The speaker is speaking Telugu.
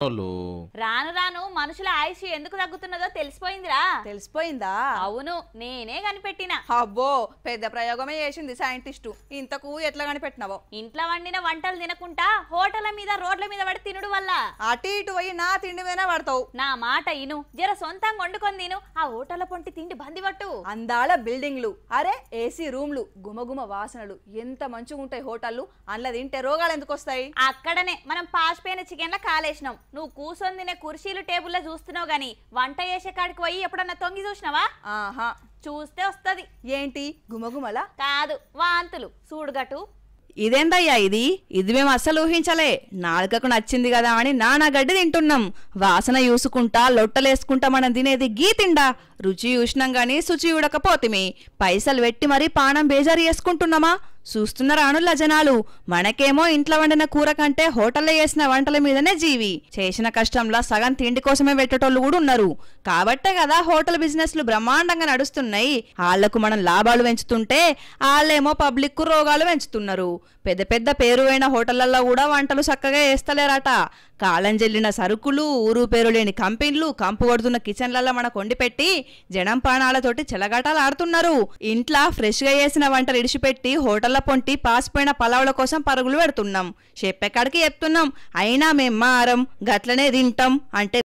రాను రాను మనుషుల ఆయుష్ ఎందుకు తగ్గుతున్నదో తెలిసిపోయిందిరా. తెలిసిపోయిందా? అవును, నేనే కనిపెట్టిన. అబ్బో, పెద్ద ప్రయోగమే చేసింది సైంటిస్టు. ఇంతకు ఎట్లా కనిపెట్టినావో? ఇంట్లో వండిన వంటలు తినకుండా హోటళ్ల మీద రోడ్ల మీద పడి తినుడు వల్ల. అటు ఇటు పోయి నా తిండి మీద పడతావు. నా మాట ఇను, జర సొంతంగా వండుకొని తిను. ఆ హోటళ్ల పొంటి తిండి బంది పట్టు. అందాల బిల్డింగ్లు, అరే ఏసీ రూమ్లు, గుమగుమ వాసనలు, ఎంత మంచిగా ఉంటాయి హోటళ్లు. అందులో తింటే రోగాలు ఎందుకు వస్తాయి? అక్కడనే మనం పాసిపోయిన చికెన్ల కాలేసినాం. నువ్వు కూసొని తినే కుర్చీలు టేబుల్లో చూస్తున్నావు గాని వంట చేసే కాడికి పోయి ఎప్పుడన్నా తొంగి చూసినావా? ఆహా, చూస్తే వస్తది. ఏంటి గుమగుమలా? కాదు, వాంతులు. చూడుగటు. ఇదేందయ్యా ఇది మేము అస్సలు ఊహించలే. నాలుకకు నచ్చింది కదా అని నానా గడ్డి తింటున్నాం. వాసన చూసుకుంటా లొట్టలేసుకుంటా మనం తినేది గీ తిండా. రుచి చూసినాం గాని శుచి ఉడకపోతిమి. పైసలు పెట్టి మరీ పానం బేజారు చేసుకుంటున్నామా? చూస్తున్నారు ఆనుల జనాలు. మనకేమో ఇంట్లో వండిన కూర కంటే హోటల్లో చేసిన వంటల మీదనే జీవి. చేసిన కష్టంలా సగం తిండి కోసమే పెట్టేటోళ్ళు కూడా ఉన్నారు. కాబట్టే కదా హోటల్ బిజినెస్లు బ్రహ్మాండంగా నడుస్తున్నాయి. వాళ్లకు మనం లాభాలు పెంచుతుంటే వాళ్ళేమో పబ్లిక్ కు రోగాలు పెంచుతున్నారు. పెద్ద పెద్ద పేరు అయిన హోటళ్లలో కూడా వంటలు చక్కగా వేస్తలేరట. కాలం చెల్లిన సరుకులు, ఊరు పేరు లేని కంపెనీలు, కంపు కొడుతున్న కిచెన్లలో మనకు వండిపెట్టి జనం ప్రాణాలతోటి చెలగాటాలు ఆడుతున్నారు. ఇంట్లో ఫ్రెష్ గా చేసిన వంటలు ఇడిచిపెట్టి హోటళ్ల పొంటి పాసిపోయిన పలావుల కోసం పరుగులు పెడుతున్నాం. చెప్పేకాడికి చెప్తున్నాం, అయినా మేం మారం, గట్లనే తింటాం అంటే